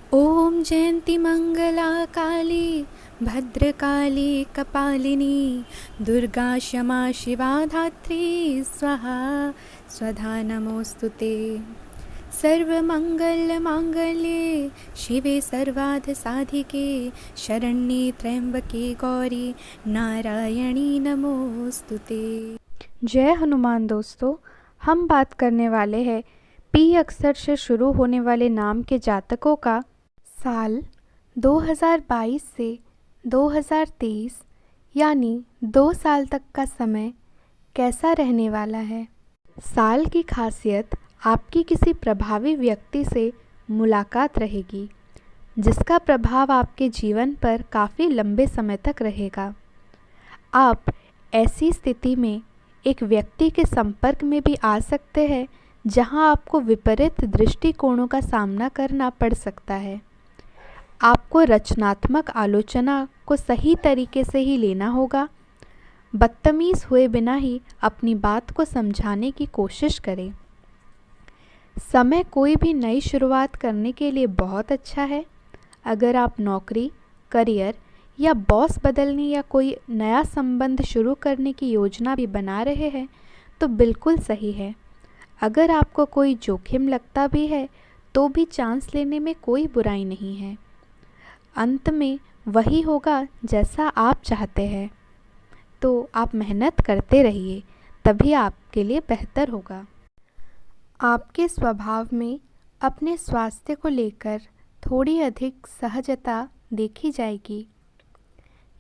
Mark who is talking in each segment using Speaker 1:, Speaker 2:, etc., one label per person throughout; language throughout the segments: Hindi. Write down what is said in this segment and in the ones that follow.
Speaker 1: ॐ जयन्ती मङ्गला काली भद्रकाली कपालिनी दुर्गा क्षमा शिवा धात्री स्वाहा स्वधा नमोऽस्तु ते। सर्वमङ्गलमाङ्गल्ये शिवे सर्वार्थसाधिके शरण्ये त्र्यम्बके गौरी नारायणी नमोऽस्तु ते।
Speaker 2: जय हनुमान। दोस्तों, हम बात करने वाले हैं पी अक्षर से शुरू होने वाले नाम के जातकों का साल 2022 से 2023 यानी 2 साल तक का समय कैसा रहने वाला है। साल की खासियत आपकी किसी प्रभावी व्यक्ति से मुलाकात रहेगी, जिसका प्रभाव आपके जीवन पर काफ़ी लंबे समय तक रहेगा। आप ऐसी स्थिति में एक व्यक्ति के संपर्क में भी आ सकते हैं जहां आपको विपरीत दृष्टिकोणों का सामना करना पड़ सकता है। आपको रचनात्मक आलोचना को सही तरीके से ही लेना होगा। बदतमीज़ हुए बिना ही अपनी बात को समझाने की कोशिश करें। समय कोई भी नई शुरुआत करने के लिए बहुत अच्छा है। अगर आप नौकरी, करियर या बॉस बदलने या कोई नया संबंध शुरू करने की योजना भी बना रहे हैं तो बिल्कुल सही है। अगर आपको कोई जोखिम लगता भी है तो भी चांस लेने में कोई बुराई नहीं है। अंत में वही होगा जैसा आप चाहते हैं, तो आप मेहनत करते रहिए, तभी आपके लिए बेहतर होगा। आपके स्वभाव में अपने स्वास्थ्य को लेकर थोड़ी अधिक सहजता देखी जाएगी,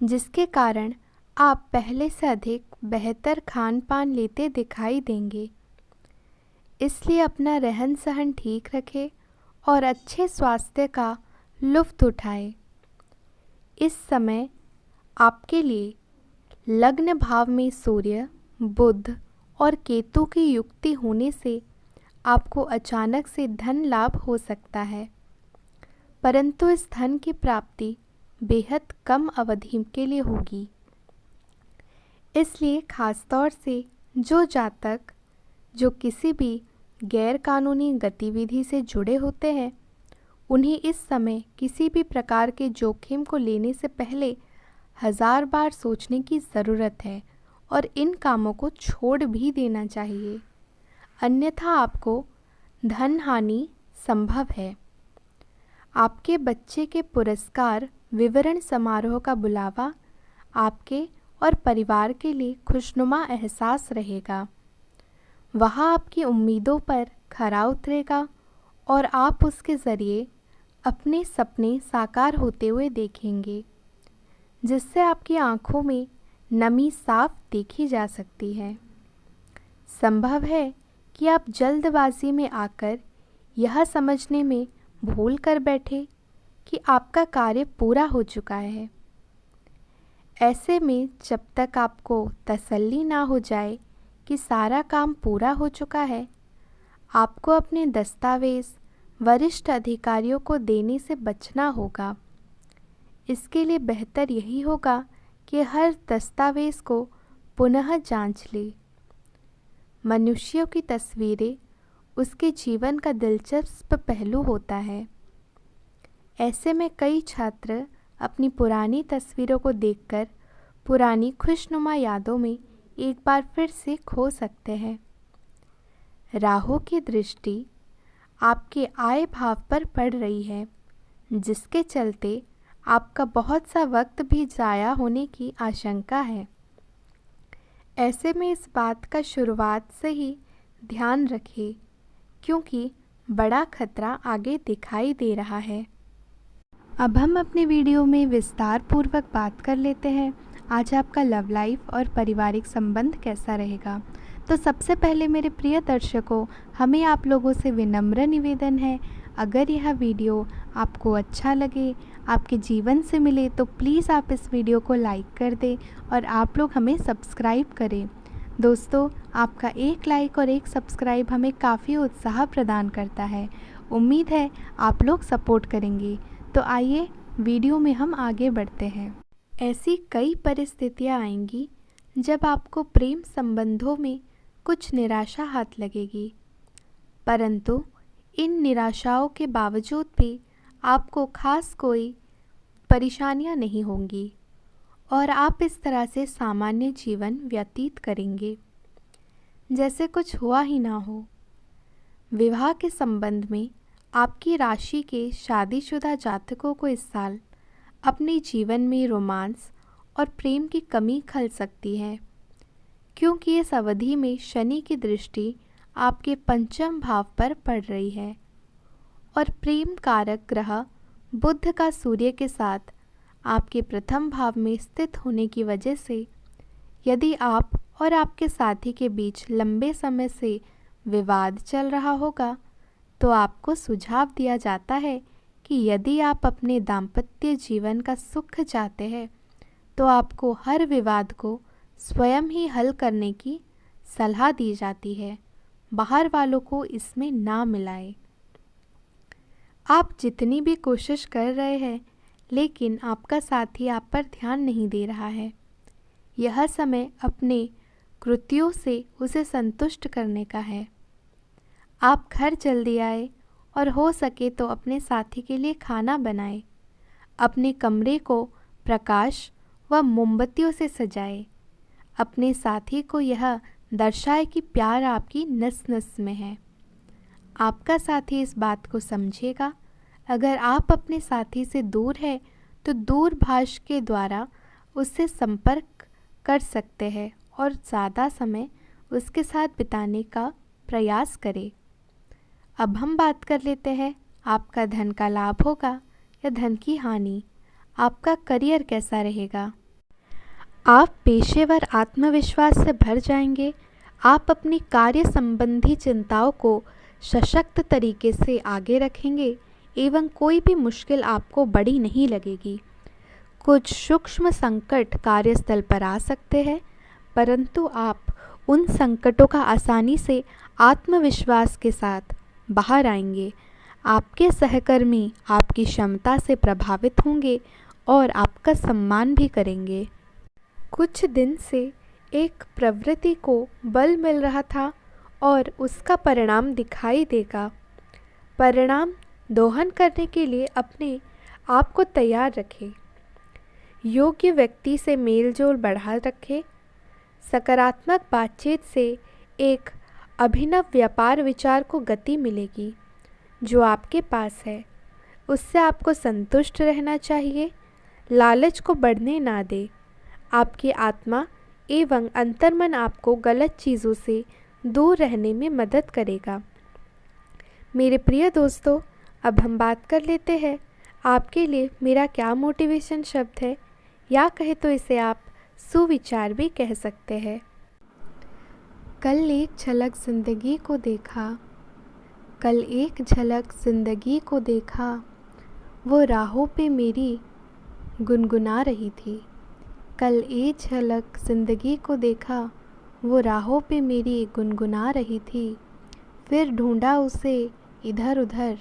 Speaker 2: जिसके कारण आप पहले से अधिक बेहतर खान पान लेते दिखाई देंगे। इसलिए अपना रहन सहन ठीक रखें और अच्छे स्वास्थ्य का लुत्फ़ उठाएं। इस समय आपके लिए लग्न भाव में सूर्य, बुध और केतु की युक्ति होने से आपको अचानक से धन लाभ हो सकता है, परंतु इस धन की प्राप्ति बेहद कम अवधि के लिए होगी। इसलिए खास तौर से जो जातक जो किसी भी गैर कानूनी गतिविधि से जुड़े होते हैं, उन्हें इस समय किसी भी प्रकार के जोखिम को लेने से पहले 1000 बार सोचने की ज़रूरत है और इन कामों को छोड़ भी देना चाहिए, अन्यथा आपको धन हानि संभव है। आपके बच्चे के पुरस्कार विवरण समारोह का बुलावा आपके और परिवार के लिए खुशनुमा एहसास रहेगा। वह आपकी उम्मीदों पर खरा उतरेगा और आप उसके ज़रिए अपने सपने साकार होते हुए देखेंगे, जिससे आपकी आंखों में नमी साफ देखी जा सकती है। संभव है कि आप जल्दबाजी में आकर यह समझने में भूल कर बैठे कि आपका कार्य पूरा हो चुका है। ऐसे में जब तक आपको तसल्ली ना हो जाए कि सारा काम पूरा हो चुका है, आपको अपने दस्तावेज़ वरिष्ठ अधिकारियों को देने से बचना होगा। इसके लिए बेहतर यही होगा कि हर दस्तावेज़ को पुनः जांच लें। मनुष्यों की तस्वीरें उसके जीवन का दिलचस्प पहलू होता है। ऐसे में कई छात्र अपनी पुरानी तस्वीरों को देखकर पुरानी खुशनुमा यादों में एक बार फिर से खो सकते हैं। राहु की दृष्टि आपके आय भाव पर पड़ रही है, जिसके चलते आपका बहुत सा वक्त भी ज़ाया होने की आशंका है। ऐसे में इस बात का शुरुआत से ही ध्यान रखें, क्योंकि बड़ा खतरा आगे दिखाई दे रहा है। अब हम अपने वीडियो में विस्तार पूर्वक बात कर लेते हैं आज आपका लव लाइफ और पारिवारिक संबंध कैसा रहेगा। तो सबसे पहले मेरे प्रिय दर्शकों, हमें आप लोगों से विनम्र निवेदन है, अगर यह वीडियो आपको अच्छा लगे, आपके जीवन से मिले, तो प्लीज़ आप इस वीडियो को लाइक कर दें और आप लोग हमें सब्सक्राइब करें। दोस्तों, आपका एक लाइक और एक सब्सक्राइब हमें काफ़ी उत्साह प्रदान करता है। उम्मीद है आप लोग सपोर्ट करेंगे। तो आइए वीडियो में हम आगे बढ़ते हैं। ऐसी कई परिस्थितियाँ आएंगी जब आपको प्रेम संबंधों में कुछ निराशा हाथ लगेगी, परंतु इन निराशाओं के बावजूद भी आपको खास कोई परेशानियां नहीं होंगी और आप इस तरह से सामान्य जीवन व्यतीत करेंगे जैसे कुछ हुआ ही ना हो। विवाह के संबंध में आपकी राशि के शादीशुदा जातकों को इस साल अपने जीवन में रोमांस और प्रेम की कमी खल सकती है, क्योंकि इस अवधि में शनि की दृष्टि आपके पंचम भाव पर पड़ रही है और प्रेम कारक ग्रह बुध का सूर्य के साथ आपके प्रथम भाव में स्थित होने की वजह से यदि आप और आपके साथी के बीच लंबे समय से विवाद चल रहा होगा तो आपको सुझाव दिया जाता है कि यदि आप अपने दाम्पत्य जीवन का सुख चाहते हैं तो आपको हर विवाद को स्वयं ही हल करने की सलाह दी जाती है, बाहर वालों को इसमें ना मिलाएं। आप जितनी भी कोशिश कर रहे हैं लेकिन आपका साथी आप पर ध्यान नहीं दे रहा है। यह समय अपने कृत्यों से उसे संतुष्ट करने का है। आप घर जल्दी आए और हो सके तो अपने साथी के लिए खाना बनाएं। अपने कमरे को प्रकाश व मोमबत्तियों से सजाएं। अपने साथी को यह दर्शाए कि प्यार आपकी नस नस में है। आपका साथी इस बात को समझेगा। अगर आप अपने साथी से दूर हैं तो दूरभाष के द्वारा उससे संपर्क कर सकते हैं और ज़्यादा समय उसके साथ बिताने का प्रयास करें। अब हम बात कर लेते हैं आपका धन का लाभ होगा या धन की हानि, आपका करियर कैसा रहेगा। आप पेशेवर आत्मविश्वास से भर जाएंगे। आप अपनी कार्य संबंधी चिंताओं को सशक्त तरीके से आगे रखेंगे एवं कोई भी मुश्किल आपको बड़ी नहीं लगेगी। कुछ सूक्ष्म संकट कार्यस्थल पर आ सकते हैं, परंतु आप उन संकटों का आसानी से आत्मविश्वास के साथ बाहर आएंगे। आपके सहकर्मी आपकी क्षमता से प्रभावित होंगे और आपका सम्मान भी करेंगे। कुछ दिन से एक प्रवृत्ति को बल मिल रहा था और उसका परिणाम दिखाई देगा। परिणाम दोहन करने के लिए अपने आप को तैयार रखें। योग्य व्यक्ति से मेलजोल बढ़ा रखें। सकारात्मक बातचीत से एक अभिनव व्यापार विचार को गति मिलेगी। जो आपके पास है उससे आपको संतुष्ट रहना चाहिए। लालच को बढ़ने ना दे। आपकी आत्मा एवं अंतर्मन आपको गलत चीज़ों से दूर रहने में मदद करेगा। मेरे प्रिय दोस्तों, अब हम बात कर लेते हैं आपके लिए मेरा क्या मोटिवेशन शब्द है, या कहे तो इसे आप सुविचार भी कह सकते हैं। कल एक झलक ज़िंदगी को देखा, कल एक झलक ज़िंदगी को देखा, वो राहों पे मेरी गुनगुना रही थी। कल एक झलक ज़िंदगी को देखा, वो राहों पे मेरी गुनगुना रही थी। फिर ढूंढा उसे इधर उधर,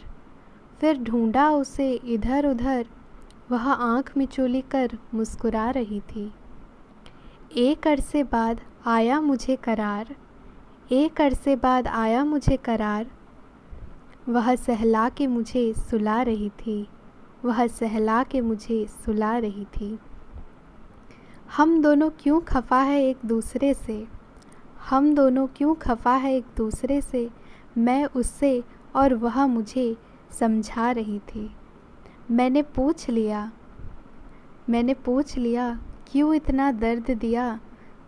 Speaker 2: फिर ढूंढा उसे इधर उधर, वह आँख मिचोली कर मुस्कुरा रही थी। एक अरसे बाद आया मुझे करार, एक अरसे बाद आया मुझे करार, वह सहला के मुझे सुला रही थी, वह सहला के मुझे सुला रही थी। हम दोनों क्यों खफा है एक दूसरे से, हम दोनों क्यों खफा है एक दूसरे से, मैं उससे और वह मुझे समझा रही थी। मैंने पूछ लिया क्यों इतना दर्द दिया,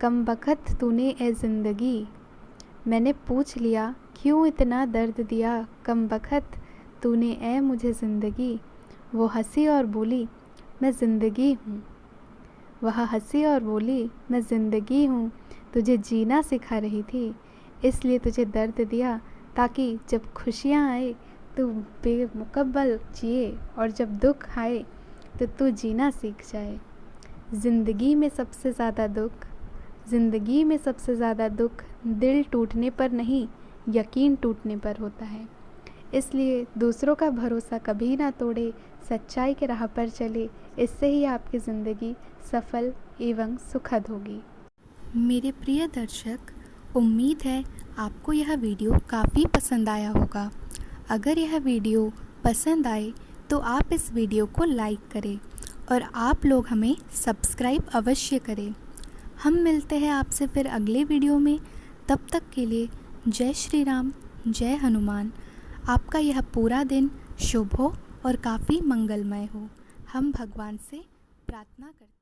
Speaker 2: कमबख्त तूने ए ज़िंदगी। मैंने पूछ लिया क्यों इतना दर्द दिया, कमबख्त तूने ए मुझे ज़िंदगी। वो हंसी और बोली मैं ज़िंदगी हूँ, वह हंसी और बोली मैं ज़िंदगी हूँ। तुझे जीना सिखा रही थी, इसलिए तुझे दर्द दिया, ताकि जब खुशियाँ आए तू बेमुकब्बल जिए और जब दुख आए तो तू जीना सीख जाए। ज़िंदगी में सबसे ज़्यादा दुख दिल टूटने पर नहीं, यकीन टूटने पर होता है। इसलिए दूसरों का भरोसा कभी ना तोड़े, सच्चाई के राह पर चले, इससे ही आपकी ज़िंदगी सफल एवं सुखद होगी। मेरे प्रिय दर्शक, उम्मीद है आपको यह वीडियो काफ़ी पसंद आया होगा। अगर यह वीडियो पसंद आए
Speaker 1: तो आप इस वीडियो को लाइक करें और आप लोग हमें सब्सक्राइब अवश्य करें। हम मिलते हैं आपसे फिर अगले वीडियो में। तब तक के लिए जय श्री राम, जय हनुमान। आपका यह पूरा दिन शुभ हो और काफ़ी मंगलमय हो, हम भगवान से प्रार्थना करते हैं।